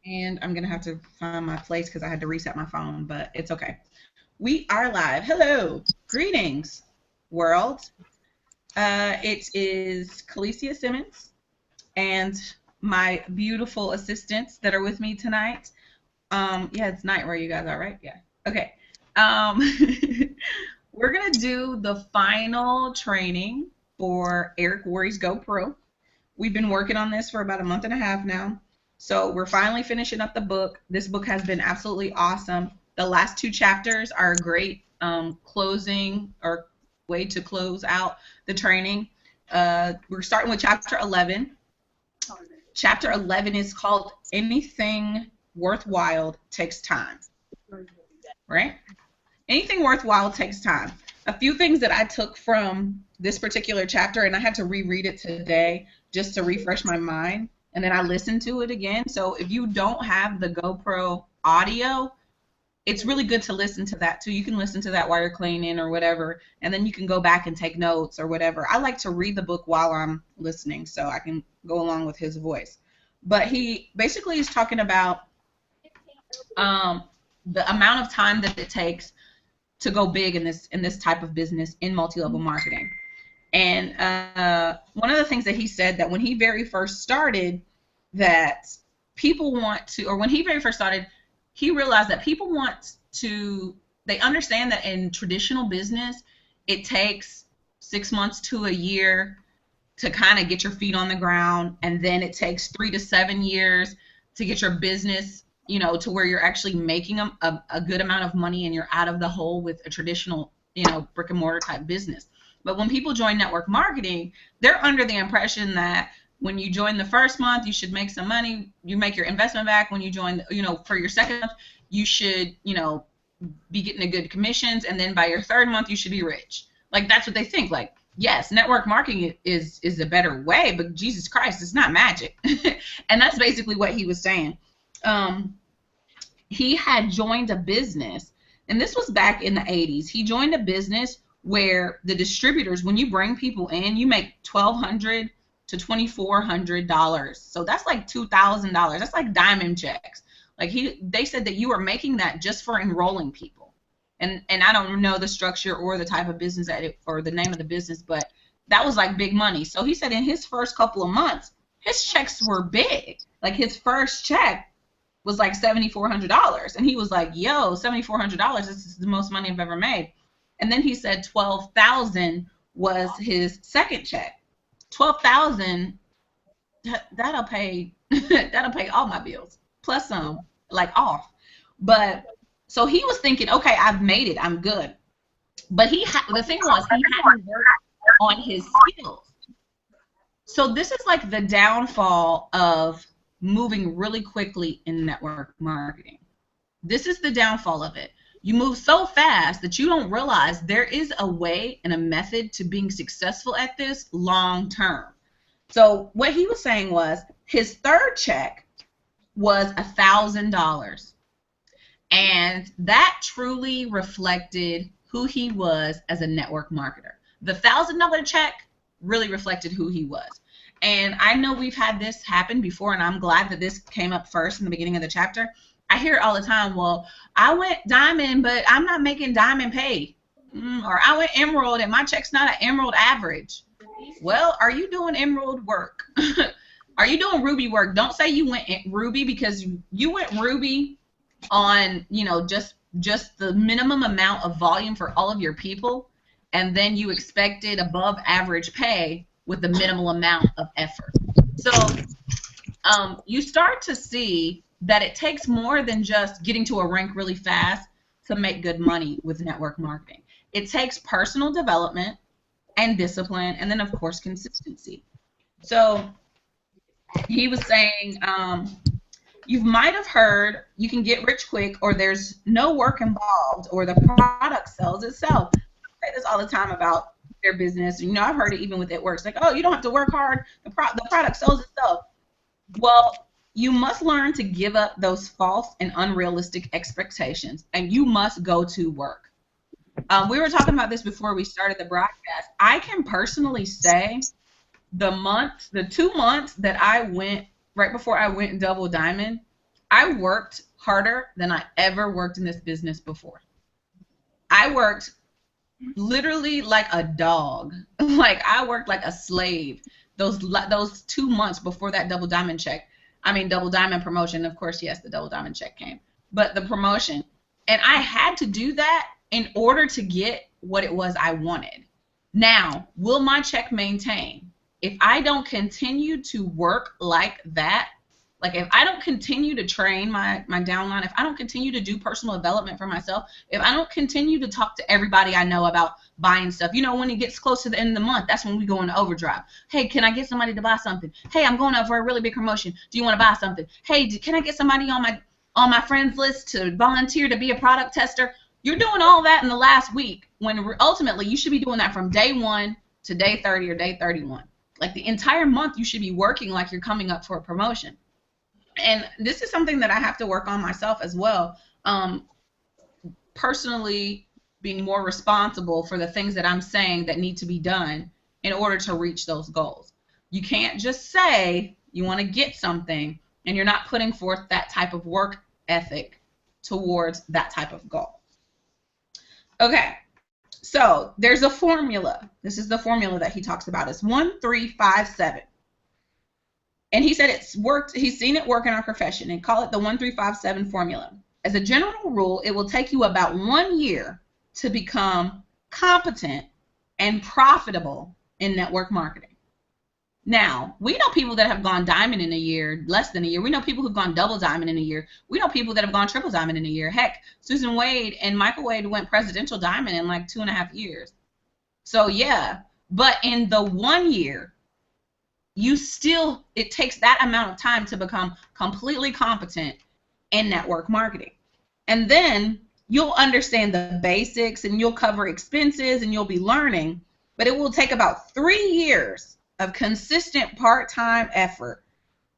And I'm going to have to find my place because I had to reset my phone, but it's okay. We are live. Hello. Greetings, world. It is Calicia Simmons and my beautiful assistants that are with me tonight. Yeah, it's night where you guys are, right? Yeah. Okay. Um, we're going to do the final training for Eric Worre's GoPro. We've been working on this for about a month and a half now. So we're finally finishing up the book. This book has been absolutely awesome. The last two chapters are a great closing or way to close out the training. We're starting with chapter 11. Chapter 11 is called Anything Worthwhile Takes Time. Right? Anything worthwhile takes time. A few things that I took from this particular chapter, and I had to reread it today just to refresh my mind, and then I listened to it again. So if you don't have the GoPro audio, it's really good to listen to that too. You can listen to that while you're cleaning or whatever, and then you can go back and take notes or whatever. I like to read the book while I'm listening so I can go along with his voice. But he basically is talking about the amount of time that it takes to go big in this type of business in multi-level marketing. And one of the things that he said that when he very first started, that people want to, or when he very first started, he realized that people want to, they understand that in traditional business, it takes 6 months to a year to kind of get your feet on the ground, and then it takes 3 to 7 years to get your business, you know, to where you're actually making a good amount of money and you're out of the hole with a traditional, you know, brick and mortar type business. But when people join network marketing, they're under the impression that when you join the first month, you should make some money. You make your investment back. When you join, you know, for your second month, you should, you know, be getting a good commissions. And then by your third month, you should be rich. Like, that's what they think. Like, yes, network marketing is a better way, but Jesus Christ, it's not magic. And that's basically what he was saying. He had joined a business, and this was back in the 80s. He joined a business where the distributors, when you bring people in, you make $1,200 to $2,400. So that's like $2,000. That's like diamond checks. Like they said that you were making that just for enrolling people. And I don't know the structure or the type of business that it, or the name of the business, but that was like big money. So he said in his first couple of months, his checks were big. Like his first check was like $7,400. And he was like, yo, $7,400, this is the most money I've ever made. And then he said $12,000 was his second check. $12,000, that'll pay all my bills, plus some, like off. But so he was thinking, okay, I've made it, I'm good. But the thing was, he hadn't worked on his skills. So this is like the downfall of moving really quickly in network marketing. This is the downfall of it. You move so fast that you don't realize there is a way and a method to being successful at this long term. So what he was saying was his third check was $1,000. And that truly reflected who he was as a network marketer. The $1,000 check really reflected who he was. And I know we've had this happen before, and I'm glad that this came up first in the beginning of the chapter. I hear it all the time, well, I went diamond, but I'm not making diamond pay. Or I went emerald, and my check's not an emerald average. Well, are you doing emerald work? Are you doing ruby work? Don't say you went ruby, because you went ruby on, you know, just the minimum amount of volume for all of your people, and then you expected above average pay with the minimal amount of effort. So you start to see that it takes more than just getting to a rank really fast to make good money with network marketing. It takes personal development and discipline, and then, of course, consistency. So he was saying, you might have heard you can get rich quick, or there's no work involved, or the product sells itself. I say this all the time about their business. You know, I've heard it even with It Works. Like, oh, you don't have to work hard. The product sells itself. Well, you must learn to give up those false and unrealistic expectations, and you must go to work. We were talking about this before we started the broadcast. I can personally say the 2 months that I went, right before I went double diamond, I worked harder than I ever worked in this business before. I worked literally like a dog. Like I worked like a slave those 2 months before that double diamond check. I mean, double diamond promotion. Of course, yes, the double diamond check came, but the promotion. And I had to do that in order to get what it was I wanted. Now, will my check maintain? If I don't continue to work like that, like if I don't continue to train my downline, if I don't continue to do personal development for myself, if I don't continue to talk to everybody I know about buying stuff, you know, when it gets close to the end of the month, that's when we go into overdrive. Hey, can I get somebody to buy something? Hey, I'm going up for a really big promotion. Do you want to buy something? Hey, can I get somebody on my friends list to volunteer to be a product tester? You're doing all that in the last week when ultimately you should be doing that from day 1 to day 30 or day 31. Like the entire month you should be working like you're coming up for a promotion. And this is something that I have to work on myself as well. Personally, being more responsible for the things that I'm saying that need to be done in order to reach those goals. You can't just say you want to get something and you're not putting forth that type of work ethic towards that type of goal. Okay, so there's a formula. This is the formula that he talks about. It's 1, 3, 5, 7. And he said it's worked. He's seen it work in our profession and call it the 1, 3, 5, 7 formula. As a general rule, it will take you about 1 year to become competent and profitable in network marketing. Now, we know people that have gone diamond in a year, less than a year. We know people who've gone double diamond in a year. We know people that have gone triple diamond in a year. Heck, Susan Wade and Michael Wade went presidential diamond in like 2.5 years. So yeah, but in the 1 year, it takes that amount of time to become completely competent in network marketing. And then you'll understand the basics and you'll cover expenses and you'll be learning, but it will take about 3 years of consistent part-time effort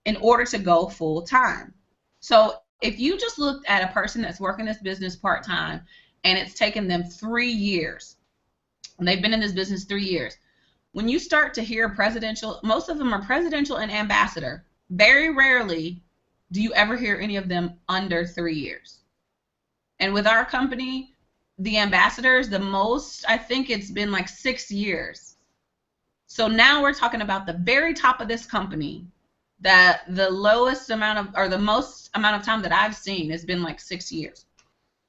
in order to go full-time. So if you just looked at a person that's working this business part-time and it's taken them 3 years, and they've been in this business 3 years, when you start to hear presidential, most of them are presidential and ambassador. Very rarely do you ever hear any of them under 3 years. And with our company, the ambassadors, the most, I think it's been like 6 years. So now we're talking about the very top of this company, that the lowest amount of, or the most amount of time that I've seen has been like 6 years.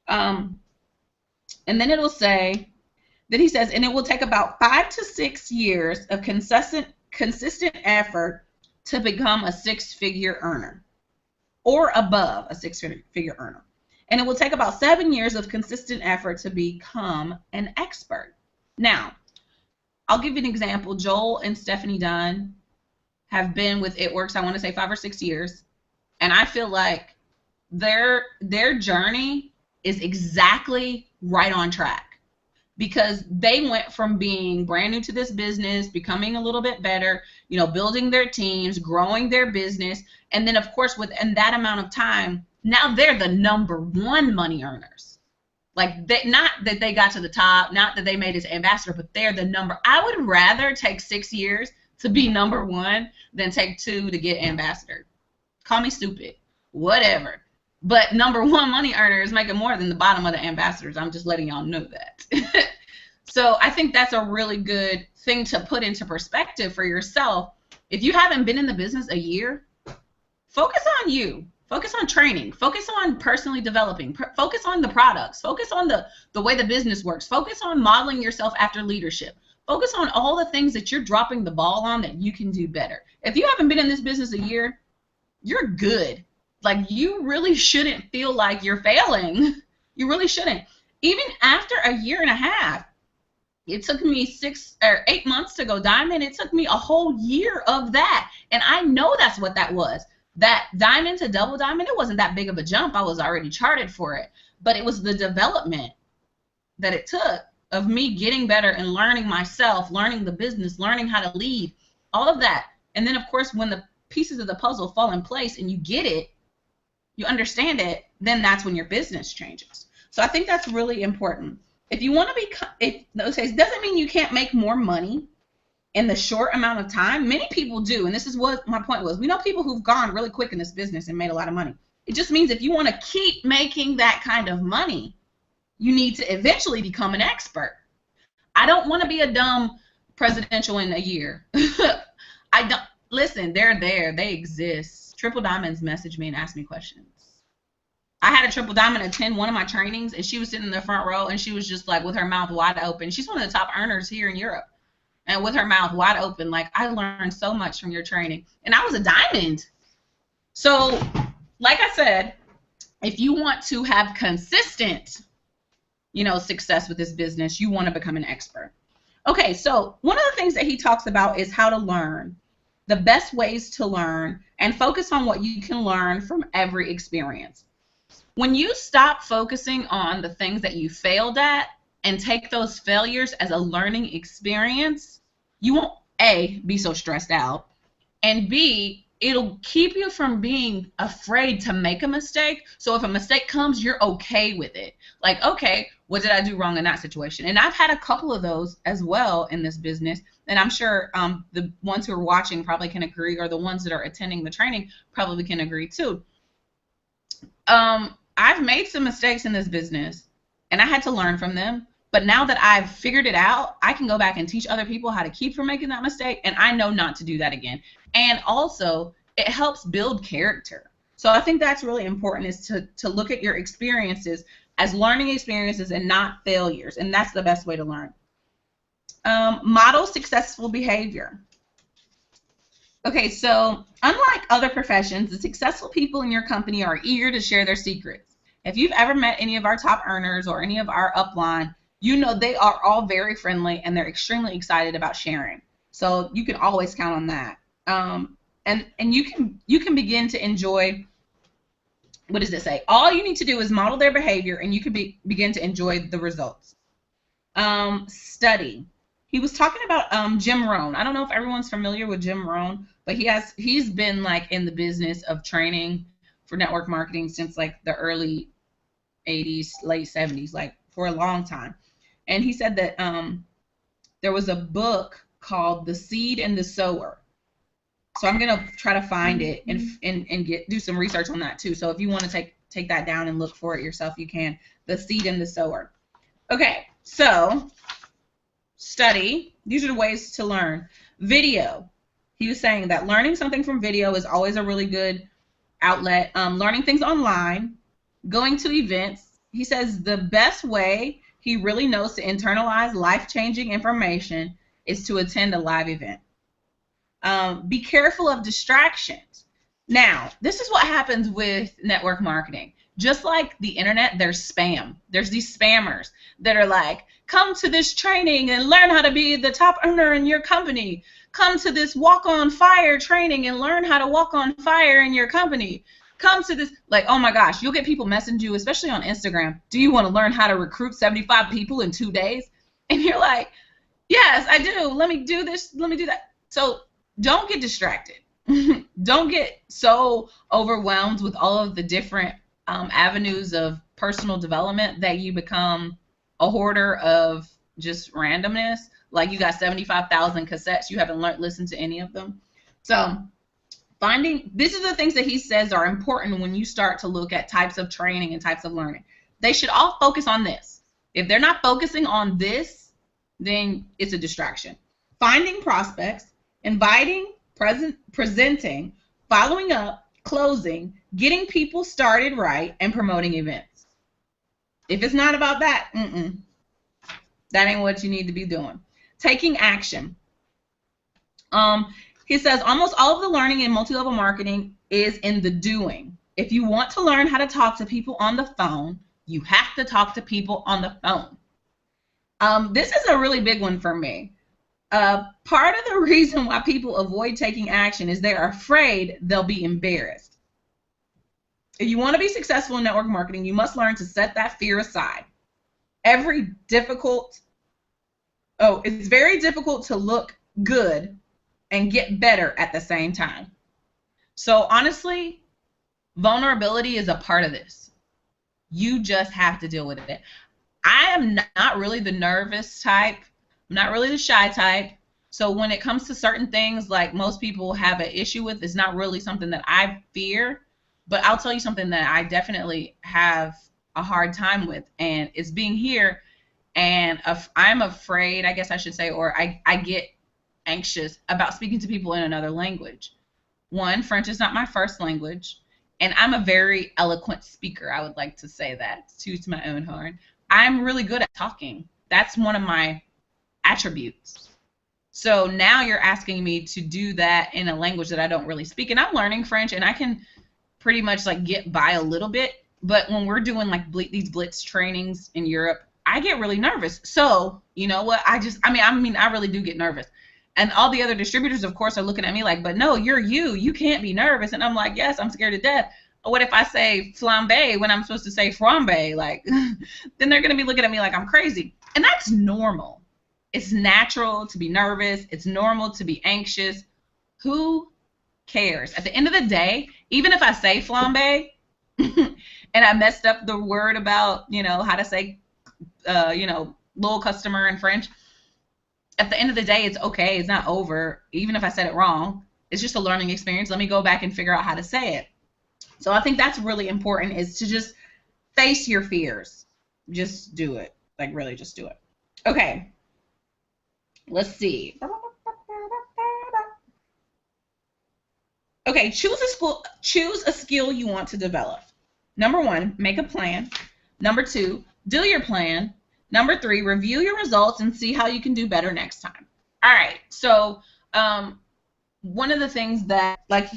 And then it'll say, then he says, and it will take about 5 to 6 years of consistent effort to become a 6-figure earner or above a 6-figure earner. And it will take about 7 years of consistent effort to become an expert. Now, I'll give you an example. Joel and Stephanie Dunn have been with It Works, I want to say 5 or 6 years. And I feel like their journey is exactly right on track, because they went from being brand new to this business, becoming a little bit better, you know, building their teams, growing their business. And then, of course, within that amount of time, now they're the #1 money earners. Like, not that they got to the top, not that they made it ambassador, but they're the number. I would rather take 6 years to be #1 than take 2 to get ambassador. Call me stupid, whatever. But #1 money earner is making more than the bottom of the ambassadors. I'm just letting y'all know that. So I think that's a really good thing to put into perspective for yourself. If you haven't been in the business a year, focus on you. Focus on training. Focus on personally developing. Focus on the products. Focus on the way the business works. Focus on modeling yourself after leadership. Focus on all the things that you're dropping the ball on that you can do better. If you haven't been in this business a year, you're good. Like, you really shouldn't feel like you're failing. You really shouldn't. Even after a year and a half, it took me 6 or 8 months to go diamond. It took me a whole year of that. And I know that's what that was. That diamond to double diamond, it wasn't that big of a jump. I was already charted for it. But it was the development that it took of me getting better and learning myself, learning the business, learning how to lead, all of that. And then, of course, when the pieces of the puzzle fall in place and you get it, you understand it, then that's when your business changes. So I think that's really important. If you want to be, doesn't mean you can't make more money in the short amount of time. Many people do, and this is what my point was. We know people who've gone really quick in this business and made a lot of money. It just means if you want to keep making that kind of money, you need to eventually become an expert. I don't want to be a dumb presidential in a year. I don't. Listen, they're there. They exist. Triple Diamonds messaged me and asked me questions. I had a Triple Diamond attend one of my trainings, and she was sitting in the front row, and she was just like with her mouth wide open. She's one of the top earners here in Europe. And with her mouth wide open, like, I learned so much from your training. And I was a diamond. So, like I said, if you want to have consistent, success with this business, you want to become an expert. Okay, so one of the things that he talks about is how to learn, the best ways to learn, and focus on what you can learn from every experience. When you stop focusing on the things that you failed at and take those failures as a learning experience, you won't, A, be so stressed out, and B, it'll keep you from being afraid to make a mistake. So if a mistake comes, you're okay with it. Like, okay, what did I do wrong in that situation? And I've had a couple of those as well in this business, and I'm sure the ones who are watching probably can agree, or the ones that are attending the training probably can agree too. I've made some mistakes in this business, and I had to learn from them. But now that I've figured it out, I can go back and teach other people how to keep from making that mistake, and I know not to do that again. And also, it helps build character. So I think that's really important, is to look at your experiences as learning experiences and not failures, and that's the best way to learn. Model successful behavior. Okay, so unlike other professions, the successful people in your company are eager to share their secrets. If you've ever met any of our top earners or any of our upline, you know they are all very friendly and they're extremely excited about sharing. So you can always count on that. And you can begin to enjoy, what does it say? All you need to do is model their behavior, and you can begin to enjoy the results. Study. He was talking about Jim Rohn. I don't know if everyone's familiar with Jim Rohn, but he's been like in the business of training for network marketing since like the early 80s, late 70s, like for a long time. And he said that there was a book called The Seed and the Sower. So I'm gonna try to find it and do some research on that too. So if you want to take that down and look for it yourself, you can. The Seed and the Sower. Okay, so study. These are the ways to learn. Video. He was saying that learning something from video is always a really good outlet. Learning things online, going to events. He says the best way he really knows to internalize life-changing information is to attend a live event. Be careful of distractions. Now, this is what happens with network marketing. Just like the internet, there's spam. There's these spammers that are like, come to this training and learn how to be the top earner in your company. Come to this walk on fire training and learn how to walk on fire in your company. Come to this, like, oh my gosh, you'll get people messaging you, especially on Instagram. Do you want to learn how to recruit 75 people in 2 days? And you're like, yes, I do. Let me do this. Let me do that. So don't get distracted. Don't get so overwhelmed with all of the different avenues of personal development that you become a hoarder of just randomness. Like you got 75,000 cassettes, you haven't listened to any of them. So this is the things that he says are important when you start to look at types of training and types of learning. They should all focus on this. If they're not focusing on this, then it's a distraction. Finding prospects, inviting, presenting, following up, closing, getting people started right, and promoting events. If it's not about that, that ain't what you need to be doing. Taking action. He says almost all of the learning in multi-level marketing is in the doing. If you want to learn how to talk to people on the phone, you have to talk to people on the phone. This is a really big one for me. Part of the reason why people avoid taking action is they're afraid they'll be embarrassed. If you want to be successful in network marketing, you must learn to set that fear aside. It's very difficult to look good and get better at the same time. So honestly, vulnerability is a part of this. You just have to deal with it. I am not really the nervous type. I'm not really the shy type. So when it comes to certain things like most people have an issue with, it's not really something that I fear. But I'll tell you something that I definitely have a hard time with, and it's being here. And I'm afraid, I guess I should say, or I get anxious about speaking to people in another language. One, French is not my first language, and I'm a very eloquent speaker. I would like to say that, to toot my own horn. I'm really good at talking. That's one of my attributes. So now you're asking me to do that in a language that I don't really speak, and I'm learning French, and I can pretty much like get by a little bit. But when we're doing like these blitz trainings in Europe, I get really nervous. So you know what? I really do get nervous. And all the other distributors, of course, are looking at me like, but no, you're you. You can't be nervous. And I'm like, yes, I'm scared to death. What if I say flambe when I'm supposed to say frambe? Like, then they're going to be looking at me like I'm crazy. And that's normal. It's natural to be nervous. It's normal to be anxious. Who cares? At the end of the day, even if I say flambe and I messed up the word about, how to say, little customer in French, at the end of the day, it's okay. It's not over. Even if I said it wrong, it's just a learning experience. Let me go back and figure out how to say it. So I think that's really important, is to just face your fears. Just do it. Like, really, just do it. Okay. Let's see. Okay, choose a skill you want to develop. Number 1, make a plan. Number 2, do your plan. Number 3, review your results and see how you can do better next time. All right. So one of the things that, like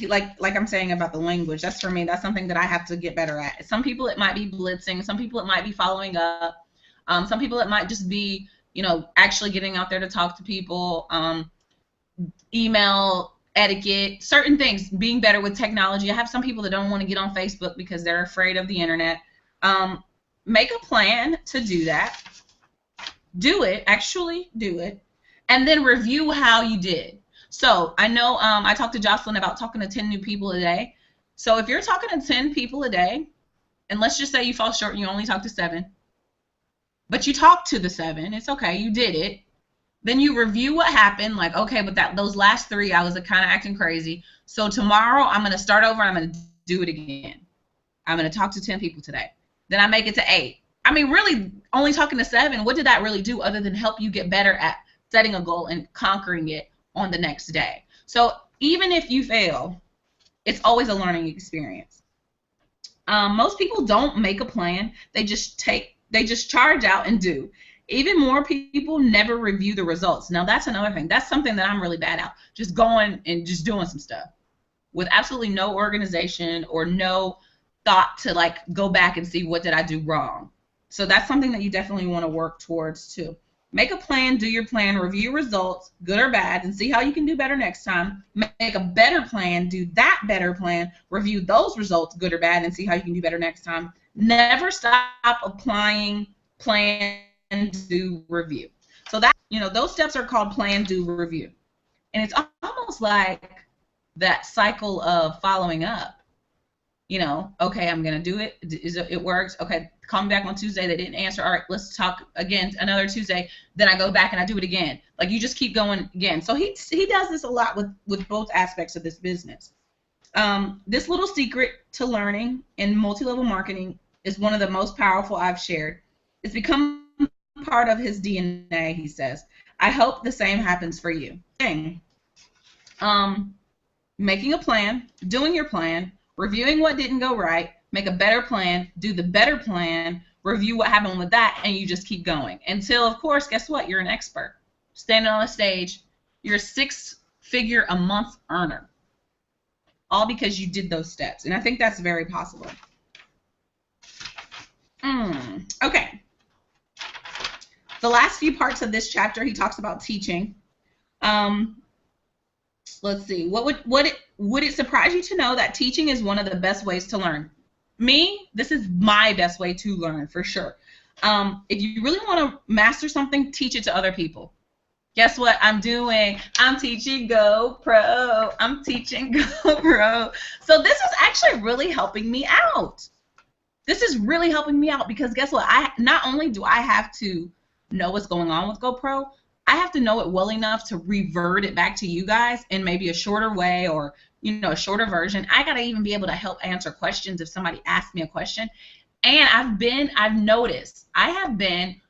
I'm saying about the language, that's for me. That's something that I have to get better at. Some people it might be blitzing. Some people it might be following up. Some people it might just be, actually getting out there to talk to people. Email etiquette, certain things, being better with technology. I have some people that don't want to get on Facebook because they're afraid of the internet. Make a plan to do that. Do it, actually do it, and then review how you did. So I know I talked to Jocelyn about talking to 10 new people a day. So if you're talking to 10 people a day, and let's just say you fall short and you only talk to 7, but you talked to the 7, it's okay, you did it. Then you review what happened, like, okay, but those last 3, I was kind of acting crazy. So tomorrow I'm going to start over and I'm going to do it again. I'm going to talk to 10 people today. Then I make it to 8. I mean, really, only talking to 7, what did that really do other than help you get better at setting a goal and conquering it on the next day? So even if you fail, it's always a learning experience. Most people don't make a plan. They just charge out and do. Even more people never review the results. Now, that's another thing. That's something that I'm really bad at. Just going and just doing some stuff with absolutely no organization or no thought to like go back and see what did I do wrong. So that's something that you definitely want to work towards too. Make a plan, do your plan, review results, good or bad, and see how you can do better next time. Make a better plan, do that better plan, review those results, good or bad, and see how you can do better next time. Never stop applying, plan, do, review. So that, those steps are called plan, do, review. And it's almost like that cycle of following up. Okay, I'm going to do it. It works. Okay, call me back on Tuesday. They didn't answer. All right, let's talk again another Tuesday. Then I go back and I do it again. Like, you just keep going again. So he does this a lot with both aspects of this business. This little secret to learning in multi-level marketing is one of the most powerful I've shared. It's become part of his DNA, he says. I hope the same happens for you. Making a plan, doing your plan, reviewing what didn't go right, make a better plan, do the better plan, review what happened with that, and you just keep going. Until, of course, guess what? You're an expert. Standing on a stage, you're a 6-figure-a-month earner. All because you did those steps. And I think that's very possible. Okay. The last few parts of this chapter, he talks about teaching. Let's see. Would it surprise you to know that teaching is one of the best ways to learn? Me, this is my best way to learn, for sure. If you really want to master something, teach it to other people. Guess what I'm doing? I'm teaching GoPro. I'm teaching GoPro. So this is actually really helping me out. This is really helping me out because guess what? Not only do I have to know what's going on with GoPro, I have to know it well enough to revert it back to you guys in maybe a shorter way or a shorter version. I got to even be able to help answer questions if somebody asks me a question. And I've noticed, I have been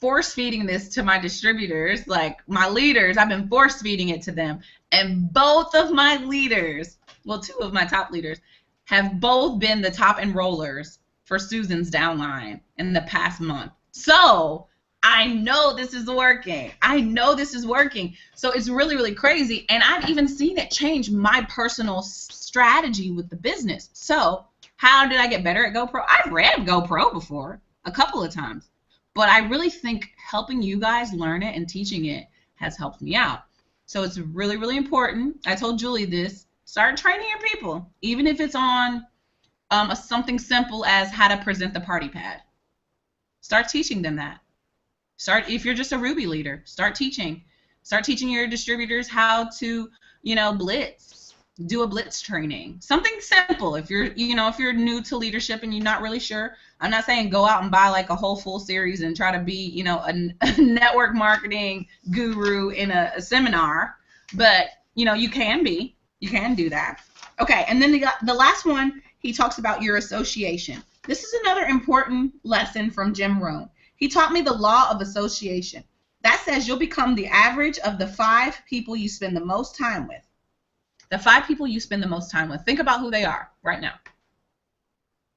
force feeding this to my distributors, like my leaders. I've been force feeding it to them. And both of my leaders, well, two of my top leaders, have both been the top enrollers for Susan's downline in the past month. So I know this is working. I know this is working. So it's really, really crazy. And I've even seen it change my personal strategy with the business. So how did I get better at GoPro? I've read GoPro before a couple of times. But I really think helping you guys learn it and teaching it has helped me out. So it's really, really important. I told Julie this. Start training your people, even if it's on something simple as how to present the party pad. Start teaching them that. If you're just a Ruby leader, start teaching your distributors how to, blitz, do a blitz training, something simple. If you're new to leadership and you're not really sure, I'm not saying go out and buy like a whole full series and try to be, a network marketing guru in a seminar, but you can do that. Okay, and then the last one, he talks about your association. This is another important lesson from Jim Rohn. He taught me the law of association. That says you'll become the average of the 5 people you spend the most time with. The 5 people you spend the most time with. Think about who they are right now.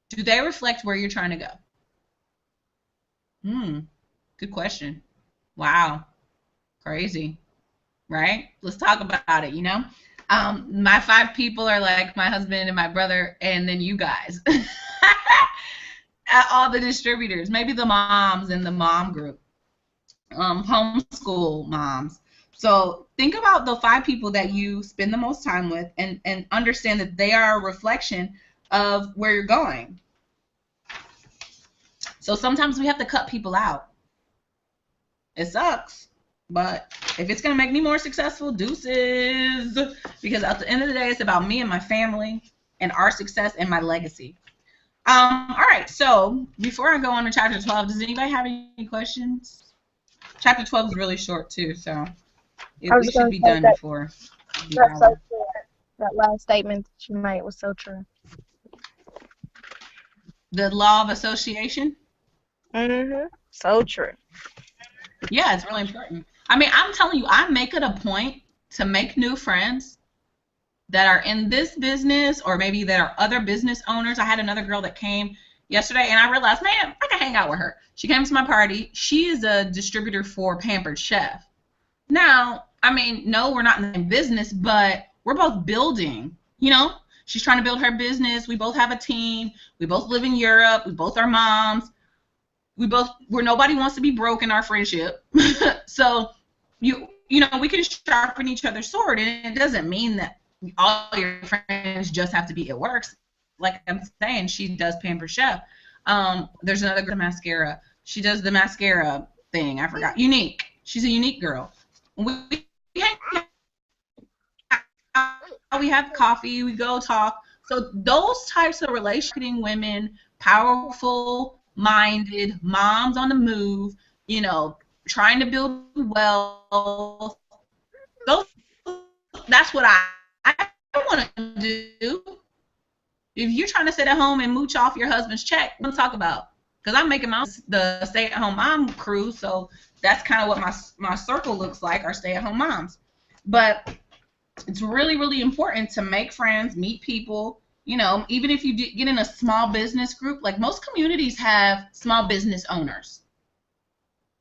Do they reflect where you're trying to go? Good question. Wow. Crazy. Right? Let's talk about it, My 5 people are like my husband and my brother and then you guys. All the distributors, maybe the moms in the mom group, homeschool moms. So think about the 5 people that you spend the most time with and understand that they are a reflection of where you're going. So sometimes we have to cut people out. It sucks, but if it's going to make me more successful, deuces. Because at the end of the day, it's about me and my family and our success and my legacy. All right, so before I go on to chapter 12, does anybody have any questions? Chapter 12 is really short too, so we should be done before. That's so true. That last statement that you made was so true. The law of association? So true. Yeah, it's really important. I mean, I'm telling you, I make it a point to make new friends that are in this business or maybe that are other business owners. I had another girl that came yesterday and I realized, man, I can hang out with her. She came to my party. She is a distributor for Pampered Chef. Now, I mean, no, we're not in the same business, but we're both building, She's trying to build her business. We both have a team. We both live in Europe. We both are moms. Where nobody wants to be broke in our friendship. So, we can sharpen each other's sword, and it doesn't mean that all your friends just have to be at work. Like I'm saying, she does Pampered Chef. There's another girl, mascara. She does the mascara thing. I forgot. Unique. She's a unique girl. We have coffee. We go talk. So those types of relationship women, powerful minded moms on the move, trying to build wealth. That's what I want to do. If you're trying to sit at home and mooch off your husband's check, what talk about? Because I'm making the stay-at-home mom crew, so that's kind of what my circle looks like, our stay-at-home moms. But it's really, really important to make friends, meet people. Even if you get in a small business group, like most communities have small business owners.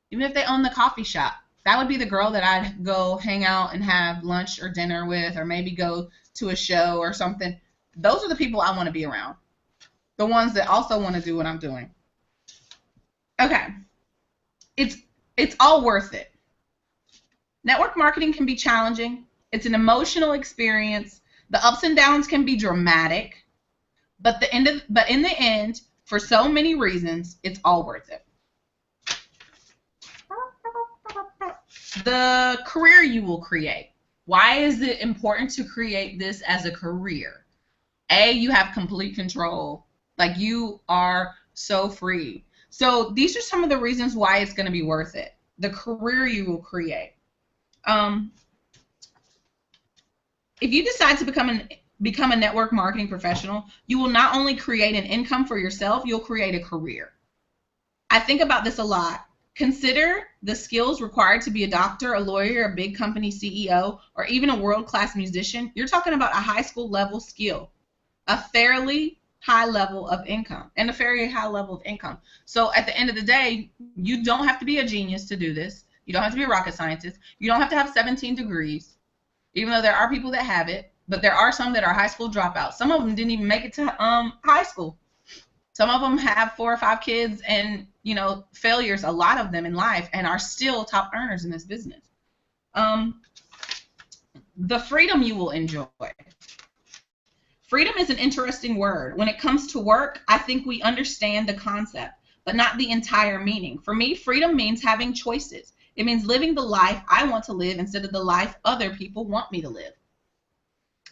Even if they own the coffee shop, that would be the girl that I'd go hang out and have lunch or dinner with, or maybe go to a show or something. Those are the people I want to be around. The ones that also want to do what I'm doing. Okay. It's all worth it. Network marketing can be challenging. It's an emotional experience. The ups and downs can be dramatic. But in the end, for so many reasons, it's all worth it. The career you will create. Why is it important to create this as a career? You have complete control. Like, you are so free. So these are some of the reasons why it's going to be worth it. The career you will create. If you decide to become a network marketing professional, you will not only create an income for yourself, you'll create a career. I think about this a lot. Consider the skills required to be a doctor, a lawyer, a big company CEO, or even a world-class musician. You're talking about a high school level skill, a fairly high level of income, and a very high level of income. So at the end of the day, you don't have to be a genius to do this. You don't have to be a rocket scientist. You don't have to have 17 degrees, even though there are people that have it, but there are some that are high school dropouts. Some of them didn't even make it to high school. Some of them have 4 or 5 kids and, failures, a lot of them in life, and are still top earners in this business. The freedom you will enjoy. Freedom is an interesting word. When it comes to work, I think we understand the concept, but not the entire meaning. For me, freedom means having choices. It means living the life I want to live instead of the life other people want me to live.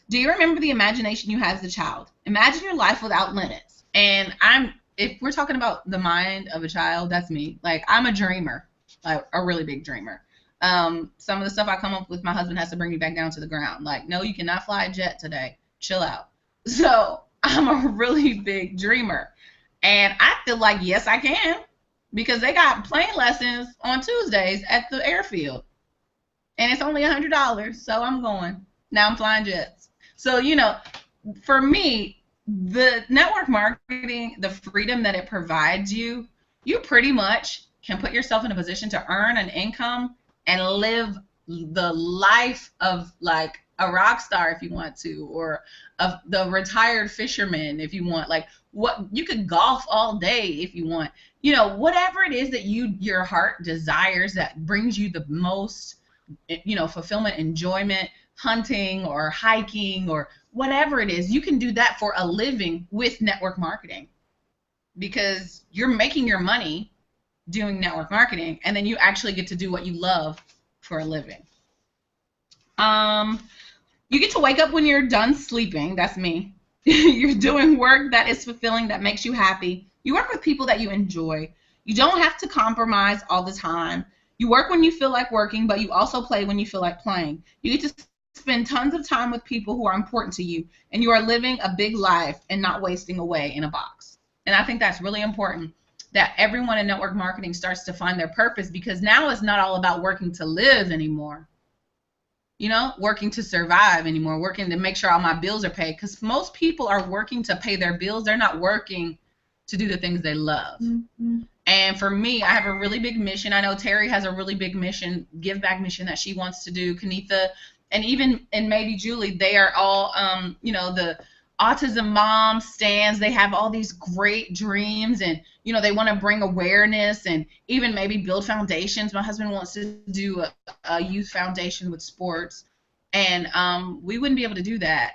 Do you remember the imagination you had as a child? Imagine your life without limits. And if we're talking about the mind of a child, that's me. Like, I'm a dreamer, like a really big dreamer. Some of the stuff I come up with, my husband has to bring me back down to the ground. Like, no, you cannot fly a jet today. Chill out. So I'm a really big dreamer. And I feel like, yes, I can, because they got plane lessons on Tuesdays at the airfield. And it's only $100, so I'm going. Now I'm flying jets. So, for me, the network marketing, the freedom that it provides you, you pretty much can put yourself in a position to earn an income and live the life of like a rock star if you want to, or of the retired fisherman if you want. Like, what you could golf all day if you want. Whatever it is that your heart desires that brings you the most, fulfillment, enjoyment, hunting or hiking or whatever it is, you can do that for a living with network marketing, because you're making your money doing network marketing, and then you actually get to do what you love for a living. You get to wake up when you're done sleeping. That's me. You're doing work that is fulfilling, that makes you happy. You work with people that you enjoy. You don't have to compromise all the time. You work when you feel like working, but you also play when you feel like playing. You get to spend tons of time with people who are important to you, and you are living a big life and not wasting away in a box. And I think that's really important, that everyone in network marketing starts to find their purpose, because now it's not all about working to live anymore. Working to survive anymore, working to make sure all my bills are paid, because most people are working to pay their bills. They're not working to do the things they love. Mm-hmm. And for me, I have a really big mission. I know Terry has a really big mission, give back mission that she wants to do. Kanitha, and even and maybe Julie, they are all, the autism mom stands. They have all these great dreams, and they want to bring awareness and even maybe build foundations. My husband wants to do a youth foundation with sports, and we wouldn't be able to do that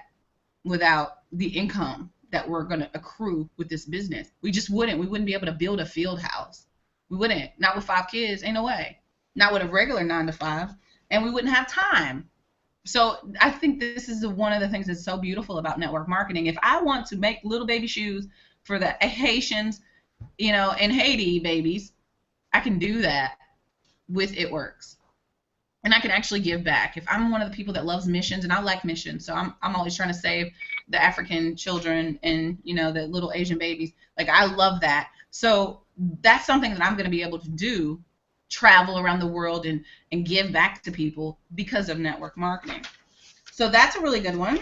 without the income that we're going to accrue with this business. We just wouldn't. We wouldn't be able to build a field house. We wouldn't. Not with 5 kids. Ain't no way. Not with a regular 9 to 5. And we wouldn't have time. So I think this is one of the things that's so beautiful about network marketing. If I want to make little baby shoes for the Haitians, in Haiti babies, I can do that with It Works. And I can actually give back. If I'm one of the people that loves missions, and I like missions, so I'm always trying to save the African children and, the little Asian babies. Like, I love that. So that's something that I'm going to be able to do, travel around the world and give back to people because of network marketing. So that's a really good one.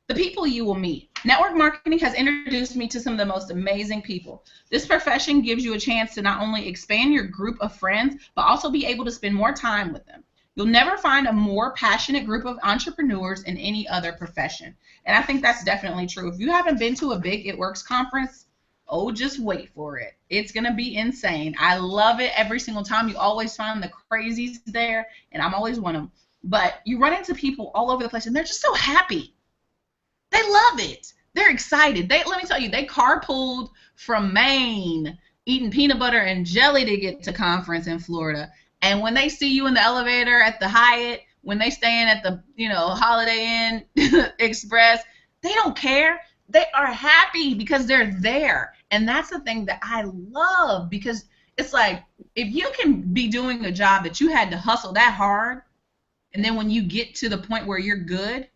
The people you will meet. Network marketing has introduced me to some of the most amazing people. This profession gives you a chance to not only expand your group of friends, but also be able to spend more time with them. You'll never find a more passionate group of entrepreneurs in any other profession. And I think that's definitely true. If you haven't been to a big It Works conference, just wait for it. It's going to be insane. I love it every single time. You always find the crazies there, and I'm always one of them. But you run into people all over the place, and they're just so happy. They love it. They're excited. Let me tell you, they carpooled from Maine, eating peanut butter and jelly to get to conference in Florida. And when they see you in the elevator at the Hyatt, when they staying at the, Holiday Inn Express, they don't care. They are happy because they're there. And that's the thing that I love, because it's like, if you can be doing a job that you had to hustle that hard And then when you get to the point where you're good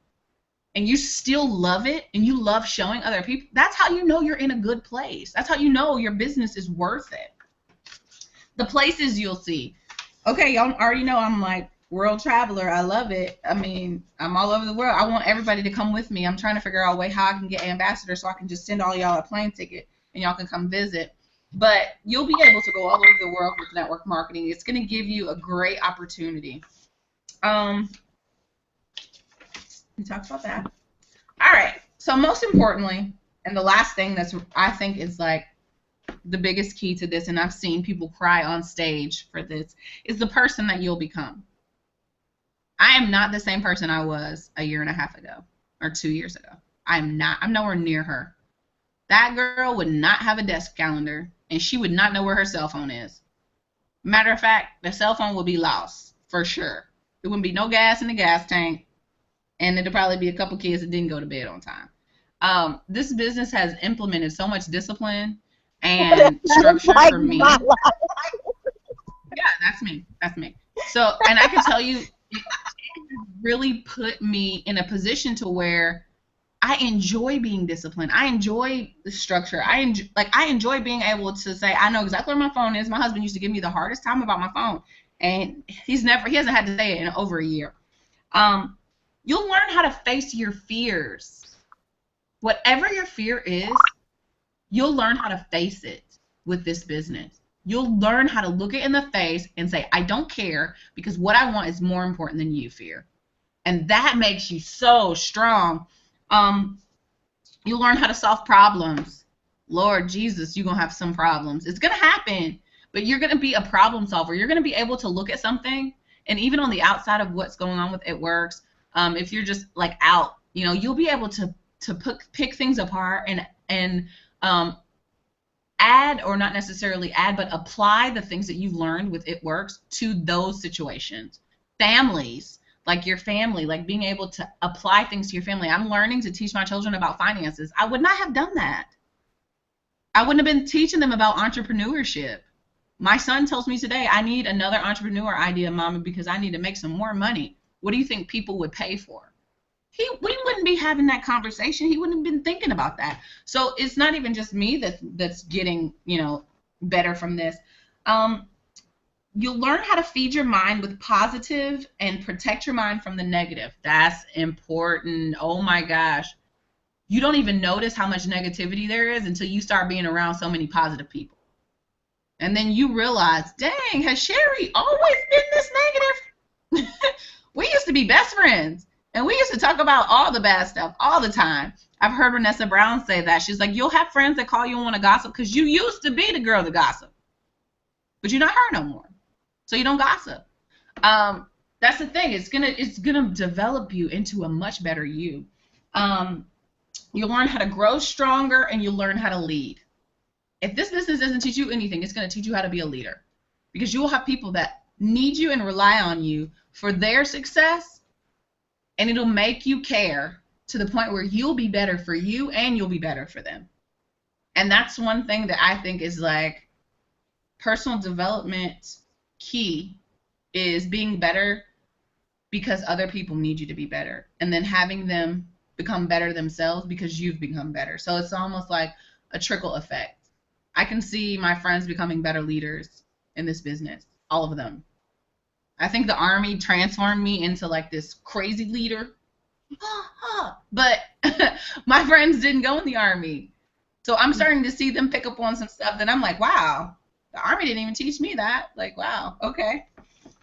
and you still love it and you love showing other people, that's how you know you're in a good place. That's how you know your business is worth it. The places you'll see. Okay, y'all already know I'm like world traveler. I love it. I mean, I'm all over the world. I want everybody to come with me. I'm trying to figure out a way how I can get ambassadors so I can just send all y'all a plane ticket and y'all can come visit. But you'll be able to go all over the world with network marketing. It's going to give you a great opportunity. We talked about that. All right. So most importantly, and the last thing that's I think is like the biggest key to this, and I've seen people cry on stage for this, is the person that you'll become. I am not the same person I was a year and a half ago or 2 years ago. I'm not. I'm nowhere near her. That girl would not have a desk calendar, and she would not know where her cell phone is. Matter of fact, the cell phone would be lost for sure. There wouldn't be no gas in the gas tank, and there'd probably be a couple kids that didn't go to bed on time. This business has implemented so much discipline and structure like for me. my life. Yeah, that's me. That's me. So, and I can tell you, it really put me in a position to where I enjoy being disciplined. I enjoy the structure. I enjoy being able to say, I know exactly where my phone is. My husband used to give me the hardest time about my phone, and he hasn't had to say it in over a year. You'll learn how to face your fears. Whatever your fear is, you'll learn how to face it with this business. You'll learn how to look it in the face and say, I don't care, because what I want is more important than you, fear. And that makes you so strong. You'll learn how to solve problems. Lord Jesus, you're going to have some problems. It's going to happen, but you're going to be a problem solver. You're going to be able to look at something, and even on the outside of what's going on with It Works, if you're just like out, you'll be able to pick things apart and add, or not necessarily add, but apply the things that you've learned with It Works to those situations. Families, like your family, like being able to apply things to your family. I'm learning to teach my children about finances. I would not have done that. I wouldn't have been teaching them about entrepreneurship. My son tells me today, I need another entrepreneur idea, Mama, because I need to make some more money. What do you think people would pay for? We wouldn't be having that conversation. He wouldn't have been thinking about that. So it's not even just me that's getting, better from this. You'll learn how to feed your mind with positive and protect your mind from the negative. That's important. Oh my gosh. You don't even notice how much negativity there is until you start being around so many positive people. And then you realize, dang, has Sherry always been this negative? We used to be best friends. And we used to talk about all the bad stuff all the time. I've heard Vanessa Brown say that. She's like, you'll have friends that call you and want to gossip because you used to be the girl to gossip. But you're not her no more. So you don't gossip. That's the thing. It's gonna develop you into a much better you. You'll learn how to grow stronger, and you'll learn how to lead. If this business doesn't teach you anything, it's going to teach you how to be a leader. Because you will have people that need you and rely on you for their success, and it'll make you care to the point where you'll be better for you and you'll be better for them. And that's one thing that I think is like personal development key, is being better because other people need you to be better, and then having them become better themselves because you've become better. So it's almost like a trickle effect. I can see my friends becoming better leaders in this business, all of them. I think the Army transformed me into like this crazy leader. But my friends didn't go in the Army. So I'm starting to see them pick up on some stuff that I'm like, wow, the Army didn't even teach me that. Like, wow, okay.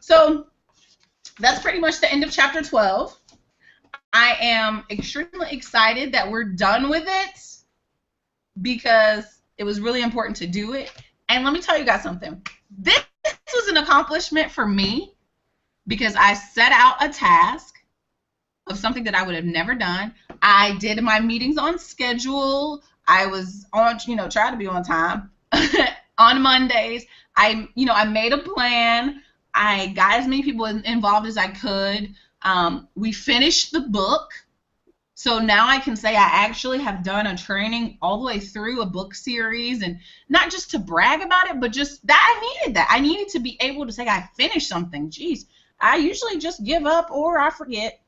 So that's pretty much the end of chapter 12. I am extremely excited that we're done with it because it was really important to do it. And let me tell you guys something. This was an accomplishment for me because I set out a task of something that I would have never done. I did my meetings on schedule. I was on, try to be on time on Mondays. I made a plan. I got as many people involved as I could. We finished the book. So now I can say I actually have done a training all the way through a book series, and not just to brag about it, but just that I needed that. I needed to be able to say I finished something. Jeez, I usually just give up or I forget.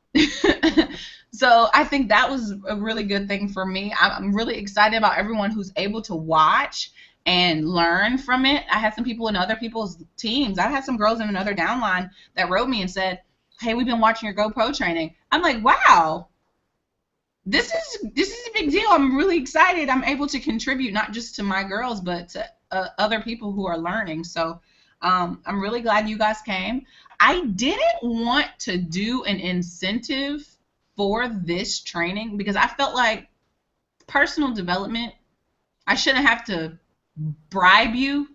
So I think that was a really good thing for me. I'm really excited about everyone who's able to watch and learn from it. I had some people in other people's teams. I had some girls in another downline that wrote me and said, "Hey, we've been watching your GoPro training." I'm like, "Wow, this is a big deal. I'm really excited. I'm able to contribute not just to my girls, but to other people who are learning." So I'm really glad you guys came. I didn't want to do an incentive for this training because I felt like personal development, I shouldn't have to bribe you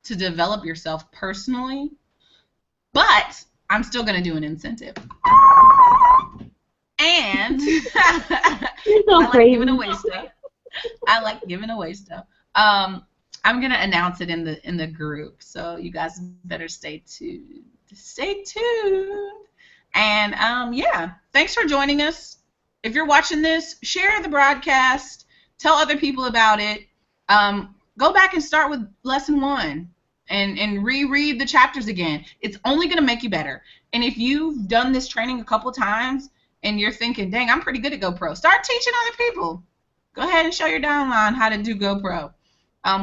to develop yourself personally, but I'm still going to do an incentive. And You're so I like crazy. giving away stuff. I like giving away stuff. I'm gonna announce it in the group, so you guys better stay tuned. Stay tuned. And yeah, thanks for joining us. If you're watching this, share the broadcast. Tell other people about it. Go back and start with lesson 1 and reread the chapters again. It's only gonna make you better. And if you've done this training a couple times and you're thinking, "Dang, I'm pretty good at GoPro," start teaching other people. Go ahead and show your downline how to do GoPro.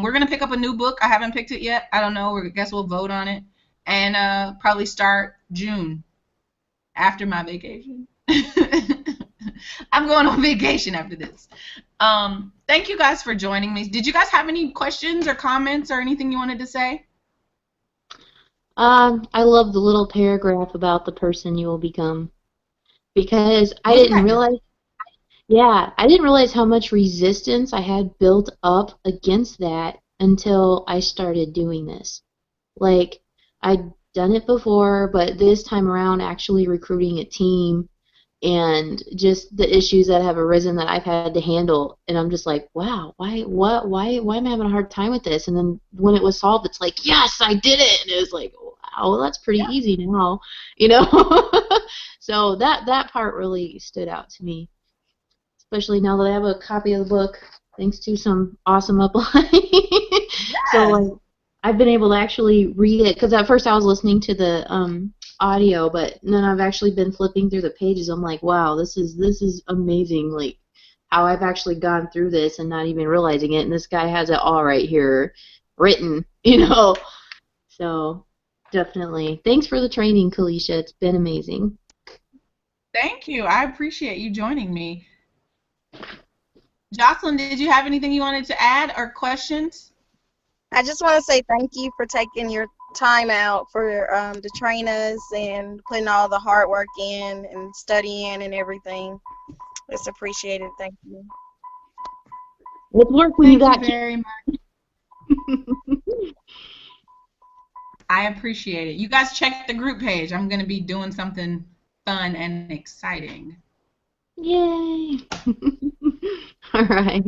We're going to pick up a new book. I haven't picked it yet. I don't know. I guess we'll vote on it. And probably start June after my vacation. I'm going on vacation after this. Thank you guys for joining me. Did you guys have any questions or comments or anything you wanted to say? I love the little paragraph about the person you will become, because I Wasn't didn't that good? realize, yeah, I didn't realize how much resistance I had built up against that until I started doing this. Like, I'd done it before, but this time around, actually recruiting a team and just the issues that have arisen that I've had to handle, and I'm just like, wow, why am I having a hard time with this? And then when it was solved, it's like, yes, I did it, and it was like, wow, well, that's pretty easy now, you know. So that part really stood out to me, especially now that I have a copy of the book, thanks to some awesome upline. So Yes. like, I've been able to actually read it, because at first I was listening to the audio, but then I've actually been flipping through the pages. I'm like, wow, this is amazing, like how I've actually gone through this and not even realizing it, and this guy has it all right here written, you know. So definitely, thanks for the training, Kalisha. It's been amazing. Thank you. I appreciate you joining me. Jocelyn, did you have anything you wanted to add or questions? I just want to say thank you for taking your time out for to train us and putting all the hard work in and studying and everything. It's appreciated. Thank you. It's work when you Thank you got kids. very much. I appreciate it. You guys check the group page. I'm going to be doing something fun and exciting. Yay! All right.